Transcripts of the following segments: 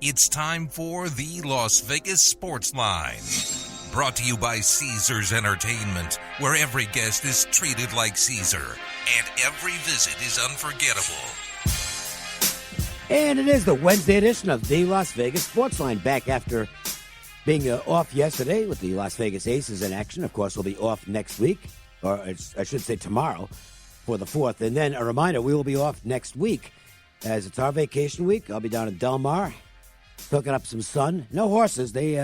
It's time for the Las Vegas Sportsline. Brought to you by Caesars Entertainment, where every guest is treated like Caesar and every visit is unforgettable. And it is the Wednesday edition of the Las Vegas Sportsline, back after being off yesterday with the Las Vegas Aces in action. Of course, we'll be off next week, or I should say tomorrow, for the 4th. And then a reminder, we will be off next week, as it's our vacation week. I'll be down in Del Mar, soaking up some sun. No horses. They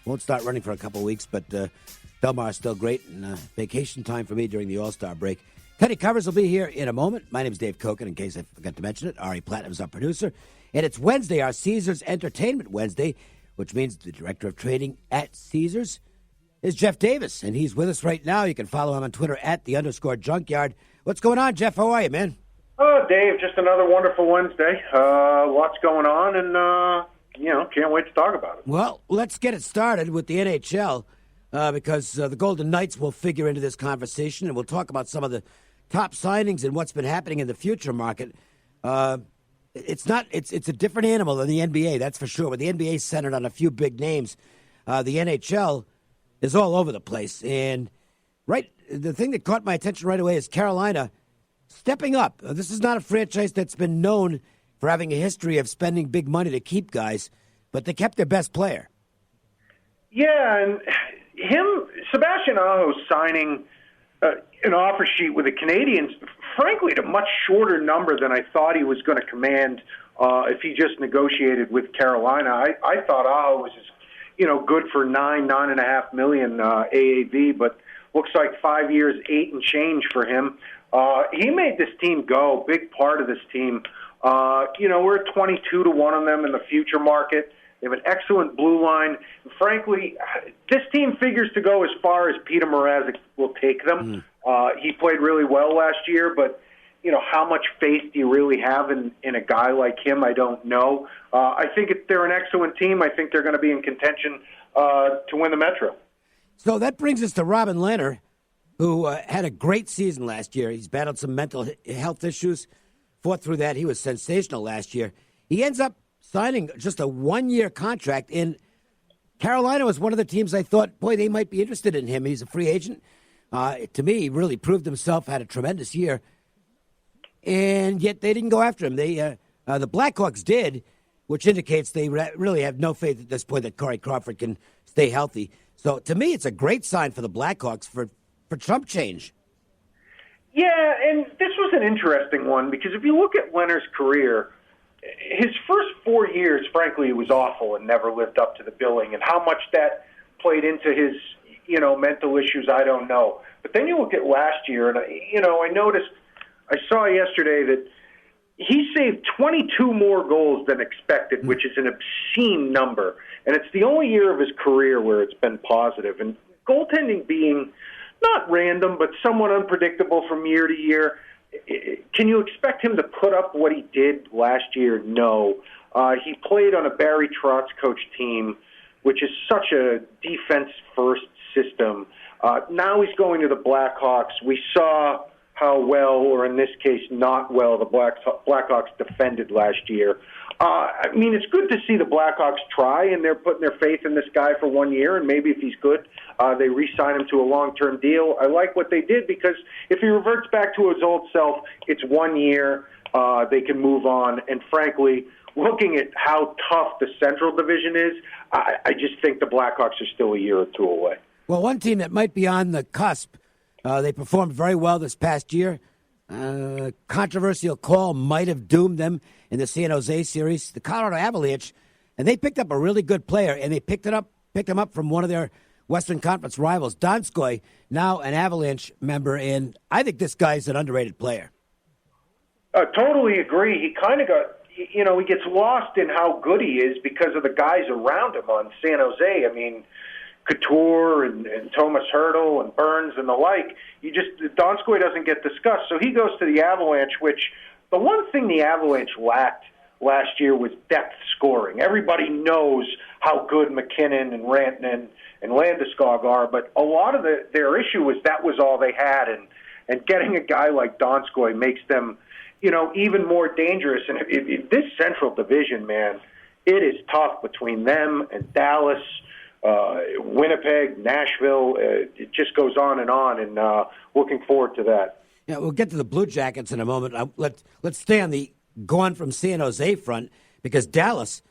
won't start running for a couple of weeks, but Del Mar is still great, and vacation time for me during the All-Star break. Teddy Covers will be here in a moment. My name is Dave Cokin, in case I forgot to mention it. Ari Platinum's our producer. And it's Wednesday, our Caesars Entertainment Wednesday, which means the director of trading at Caesars is Jeff Davis, and he's with us right now. You can follow him on Twitter at @_junkyard. What's going on, Jeff? How are you, man? Oh, Dave, just another wonderful Wednesday. Lots going on, and, can't wait to talk about it. Well, let's get it started with the NHL, because the Golden Knights will figure into this conversation, and we'll talk about some of the top signings and what's been happening in the future market. It's a different animal than the NBA, that's for sure. But the NBA is centered on a few big names. The NHL is all over the place. And the thing that caught my attention right away is Carolina stepping up. This is not a franchise that's been known for having a history of spending big money to keep guys, but they kept their best player. Yeah, and Sebastian Aho's signing an offer sheet with the Canadians, frankly, at a much shorter number than I thought he was going to command if he just negotiated with Carolina. I thought Aho was, good for $9.5 million AAV, but looks like 5 years, 8 and change for him. He made this team go, big part of this team. We're 22-1 on them in the future market. They have an excellent blue line. And frankly, this team figures to go as far as Peter Mrazek will take them. He played really well last year, but, how much faith do you really have in a guy like him? I don't know. I think they're an excellent team. I think they're going to be in contention to win the Metro. So that brings us to Robin Lehner, who had a great season last year. He's battled some mental health issues, fought through that. He was sensational last year. He ends up signing just a one-year contract, and Carolina was one of the teams I thought, boy, they might be interested in him. He's a free agent. To me, he really proved himself, had a tremendous year, and yet they didn't go after him. The Blackhawks did, which indicates they really have no faith at this point that Corey Crawford can stay healthy. So to me, it's a great sign for the Blackhawks for chump change. Yeah, and this was an interesting one because if you look at Leonard's career, his first 4 years, frankly, was awful and never lived up to the billing. And how much that played into his, mental issues, I don't know. But then you look at last year, and, I saw yesterday that he saved 22 more goals than expected, which is an obscene number. And it's the only year of his career where it's been positive. And goaltending being not random, but somewhat unpredictable from year to year, can you expect him to put up what he did last year? No. He played on a Barry Trotz coach team, which is such a defense-first system. Now he's going to the Blackhawks. We saw how well, or in this case, not well, the Blackhawks defended last year. It's good to see the Blackhawks try, and they're putting their faith in this guy for 1 year, and maybe if he's good, they re-sign him to a long-term deal. I like what they did because if he reverts back to his old self, it's 1 year. They can move on. And frankly, looking at how tough the Central Division is, I just think the Blackhawks are still a year or two away. Well, one team that might be on the cusp, they performed very well this past year. Controversial call might have doomed them in the San Jose series, the Colorado Avalanche, and they picked up a really good player, and they picked him up from one of their Western Conference rivals, Donskoy, now an Avalanche member, and I think this guy's an underrated player. Totally agree. He kind of got, he gets lost in how good he is because of the guys around him on San Jose. Couture and Thomas Hertl and Burns and the like. Donskoy doesn't get discussed. So he goes to the Avalanche, which the one thing the Avalanche lacked last year was depth scoring. Everybody knows how good McKinnon and Rantanen and Landeskog are, but a lot of their issue was that was all they had, and getting a guy like Donskoy makes them, even more dangerous. And if this Central Division, man, it is tough between them and Dallas, Winnipeg, Nashville. It just goes on, and looking forward to that. Yeah, we'll get to the Blue Jackets in a moment. Let's stay on the gone from San Jose front, because Dallas,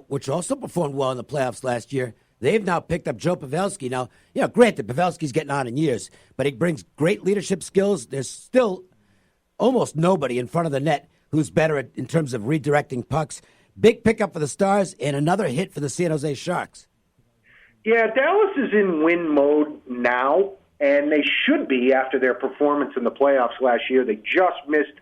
which also performed well in the playoffs last year, they've now picked up Joe Pavelski. Now, granted, Pavelski's getting on in years, but he brings great leadership skills. There's still almost nobody in front of the net who's better in terms of redirecting pucks. Big pickup for the Stars and another hit for the San Jose Sharks. Yeah, Dallas is in win mode now, and they should be after their performance in the playoffs last year. They just missed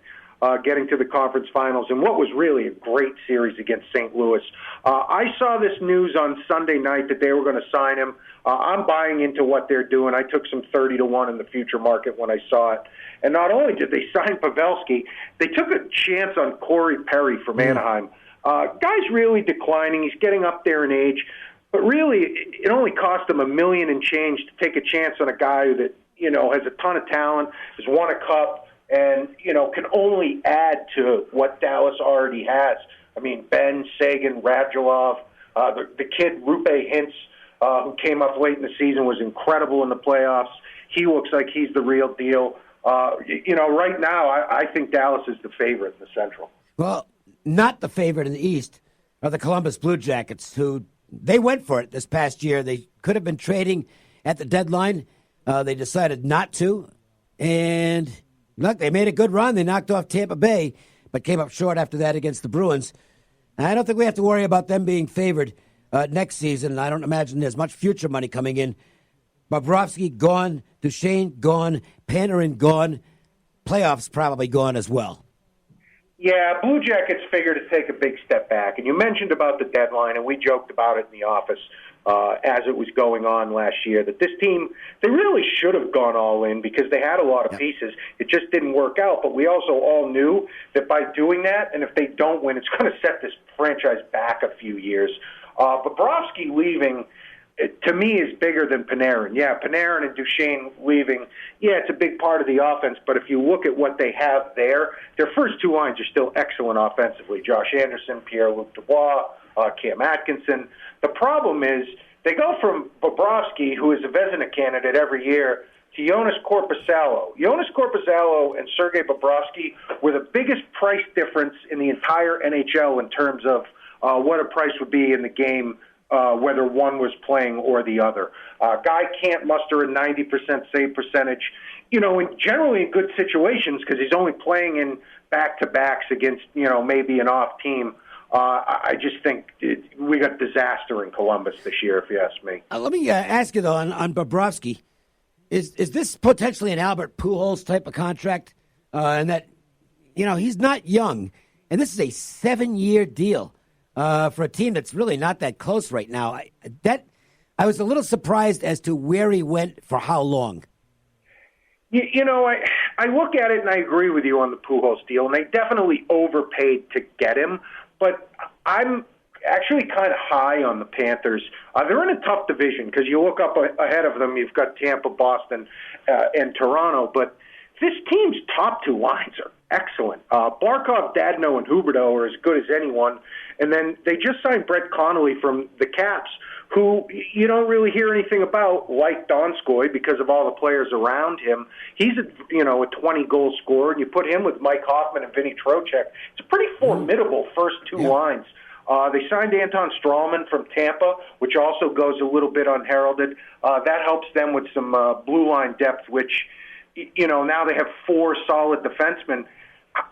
getting to the conference finals in what was really a great series against St. Louis. I saw this news on Sunday night that they were going to sign him. I'm buying into what they're doing. I took some 30-1 in the future market when I saw it. And not only did they sign Pavelski, they took a chance on Corey Perry from Anaheim. Guy's really declining. He's getting up there in age. But really, it only cost them $1 million and change to take a chance on a guy that, has a ton of talent, has won a cup, and, can only add to what Dallas already has. I mean, Ben, Sagan, Radulov, the kid Rupe Hintz, who came up late in the season, was incredible in the playoffs. He looks like he's the real deal. Right now, I think Dallas is the favorite in the Central. Well, not the favorite in the East are the Columbus Blue Jackets, who they went for it this past year. They could have been trading at the deadline. They decided not to. And look, they made a good run. They knocked off Tampa Bay, but came up short after that against the Bruins. I don't think we have to worry about them being favored next season. I don't imagine there's much future money coming in. Bobrovsky gone, Duchesne gone, Panarin gone, playoffs probably gone as well. Yeah, Blue Jackets figured to take a big step back. And you mentioned about the deadline, and we joked about it in the office as it was going on last year, that this team, they really should have gone all in because they had a lot of pieces. It just didn't work out. But we also all knew that by doing that, and if they don't win, it's going to set this franchise back a few years. Bobrovsky leaving, to me, is bigger than Panarin. Yeah, Panarin and Duchesne leaving, it's a big part of the offense, but if you look at what they have there, their first two lines are still excellent offensively. Josh Anderson, Pierre-Luc Dubois, Cam Atkinson. The problem is they go from Bobrovsky, who is a Vezina candidate every year, to Jonas Korpisalo. Jonas Korpisalo and Sergei Bobrovsky were the biggest price difference in the entire NHL in terms of what a price would be in the game, whether one was playing or the other. Guy can't muster a 90% save percentage, generally in good situations because he's only playing in back-to-backs against, maybe an off team. I just think we got disaster in Columbus this year, if you ask me. Let me ask you, though, on Bobrovsky. Is this potentially an Albert Pujols type of contract? And that, he's not young, and this is a 7-year deal. For a team that's really not that close right now. I was a little surprised as to where he went for how long. I look at it and I agree with you on the Pujols deal, and they definitely overpaid to get him, but I'm actually kind of high on the Panthers. They're in a tough division because you look up ahead of them, you've got Tampa, Boston, and Toronto, but this team's top two lines are excellent. Barkov, Dadno, and Huberdeau are as good as anyone. And then they just signed Brett Connolly from the Caps, who you don't really hear anything about, like Donskoy, because of all the players around him. He's a 20-goal scorer, and you put him with Mike Hoffman and Vinny Trocheck. It's a pretty formidable first two lines. They signed Anton Strawman from Tampa, which also goes a little bit unheralded. That helps them with some blue line depth, which, now they have 4 solid defensemen.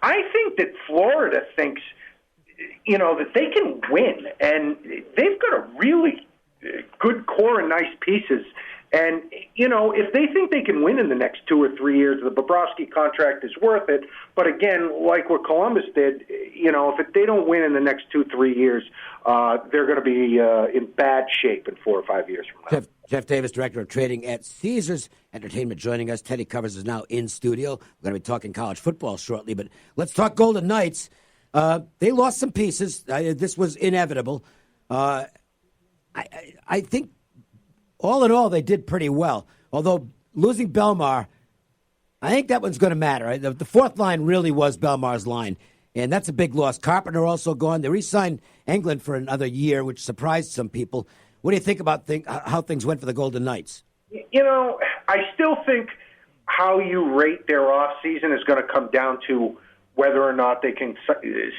I think that Florida thinks, that they can win, and they've got a really good core and nice pieces. And, if they think they can win in the next 2 or 3 years, the Bobrovsky contract is worth it. But again, like what Columbus did, if they don't win in the next 2-3 years, they're going to be in bad shape in 4 or 5 years from now. Jeff Davis, Director of Trading at Caesars Entertainment, joining us. Teddy Covers is now in studio. We're going to be talking college football shortly, but let's talk Golden Knights. They lost some pieces. This was inevitable. I think, all in all, they did pretty well. Although losing Belmar, I think that one's going to matter. The fourth line really was Belmar's line. and that's a big loss. Carpenter also gone. They re-signed Englund for another year, which surprised some people. What do you think about how things went for the Golden Knights? I still think how you rate their offseason is going to come down to whether or not they can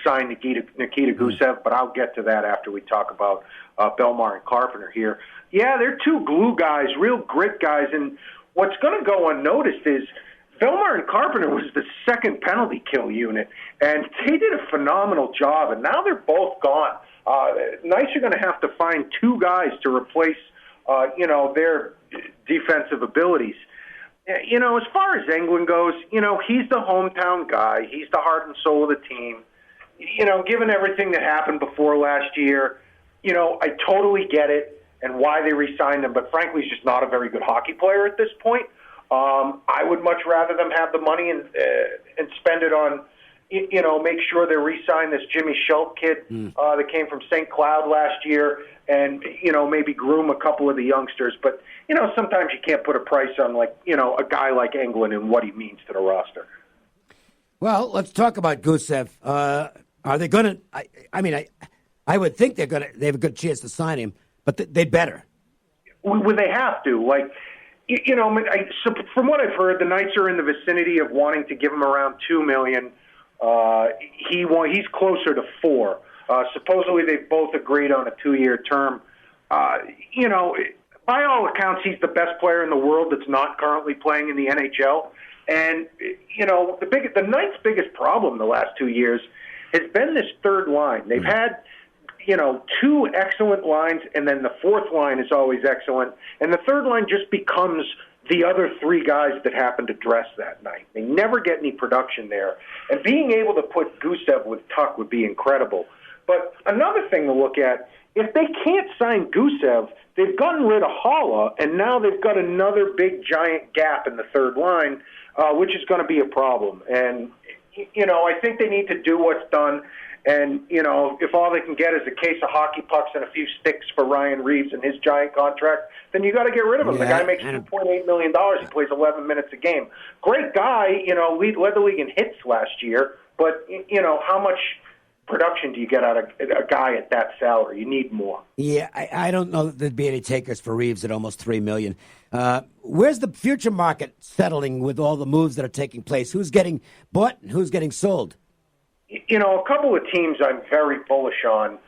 sign Nikita Gusev, but I'll get to that after we talk about Belmar and Carpenter here. Yeah, they're two glue guys, real grit guys, and what's going to go unnoticed is Belmar and Carpenter was the second penalty kill unit, and they did a phenomenal job, and now they're both gone. Knights are going to have to find two guys to replace, their defensive abilities. As far as Englund goes, he's the hometown guy. He's the heart and soul of the team. Given everything that happened before last year, I totally get it and why they re-signed him, but frankly, he's just not a very good hockey player at this point. I would much rather them have the money and spend it on, make sure they re-sign this Jimmy Schultz kid that came from St. Cloud last year and, maybe groom a couple of the youngsters. But, sometimes you can't put a price on, a guy like Englund and what he means to the roster. Well, let's talk about Gusev. Are they going to – I would think they have a good chance to sign him, but they better. Well, they have to. From what I've heard, the Knights are in the vicinity of wanting to give him around $2 million. He's closer to $4 million. Supposedly, they've both agreed on a 2-year term. By all accounts, he's the best player in the world that's not currently playing in the NHL. And the Knights' biggest problem the last 2 years has been this third line. They've had two excellent lines, and then the fourth line is always excellent. And the third line just becomes the other three guys that happen to dress that night. They never get any production there. And being able to put Gusev with Tuck would be incredible. But another thing to look at, if they can't sign Gusev, they've gotten rid of Haula, and now they've got another big giant gap in the third line, which is going to be a problem. And, I think they need to do what's done. And, if all they can get is a case of hockey pucks and a few sticks for Ryan Reeves and his giant contract, then you got to get rid of him. Yeah, the guy makes $2.8 million. He plays 11 minutes a game. Great guy, led the league in hits last year. But, how much production do you get out of a guy at that salary? You need more. Yeah, I don't know that there'd be any takers for Reeves at almost $3 million. Where's the future market settling with all the moves that are taking place? Who's getting bought and who's getting sold? A couple of teams I'm very bullish on.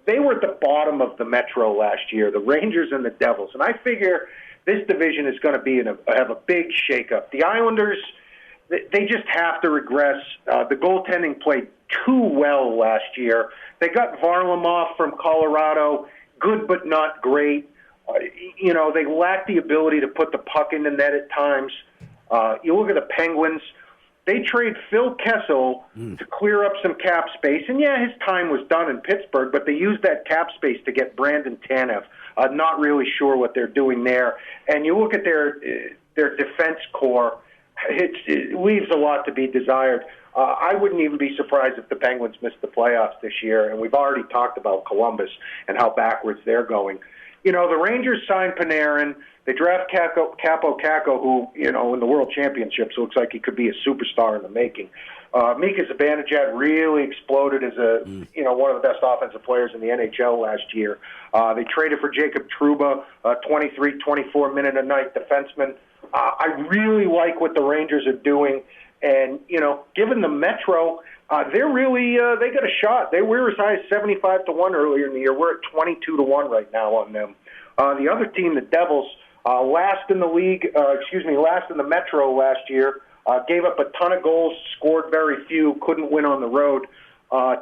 They were at the bottom of the Metro last year, the Rangers and the Devils. And I figure this division is going to have a big shakeup. The Islanders, they just have to regress. The goaltending played too well last year. They got Varlamov from Colorado, good but not great. They lack the ability to put the puck in the net at times. You look at the Penguins. They trade Phil Kessel to clear up some cap space. And, yeah, his time was done in Pittsburgh, but they used that cap space to get Brandon Tanev. Not really sure what they're doing there. And you look at their defense core, it leaves a lot to be desired. I wouldn't even be surprised if the Penguins missed the playoffs this year. And we've already talked about Columbus and how backwards they're going. The Rangers signed Panarin. They draft Capo Caco, who, in the World Championships looks like he could be a superstar in the making. Mika Zibanejad really exploded as one of the best offensive players in the NHL last year. They traded for Jacob Trouba, 23, 24-minute-a-night defenseman. I really like what the Rangers are doing. And, given the Metro, they're really, they got a shot. They were as high as 75-1 earlier in the year. We're at 22-1 right now on them. The other team, the Devils, last in the league, last in the Metro last year, gave up a ton of goals, scored very few, couldn't win on the road.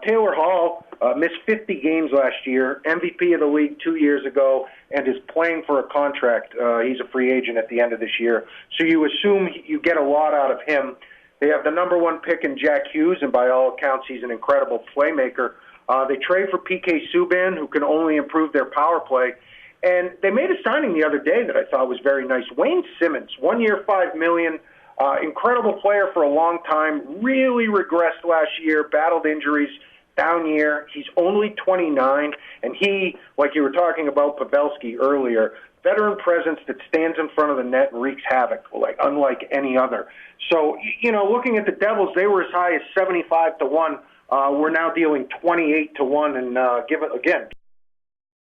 Taylor Hall missed 50 games last year, MVP of the league 2 years ago, and is playing for a contract. He's a free agent at the end of this year. So you assume you get a lot out of him. They have the number one pick in Jack Hughes, and by all accounts, he's an incredible playmaker. They trade for PK Subban, who can only improve their power play. And they made a signing the other day that I thought was very nice. Wayne Simmons, 1 year, $5 million, incredible player for a long time, really regressed last year, battled injuries. down year. He's only 29, and he, like you were talking about Pavelski earlier, veteran presence that stands in front of the net and wreaks havoc, unlike any other. So, looking at the Devils, they were as high as 75-1. We're now dealing 28-1, and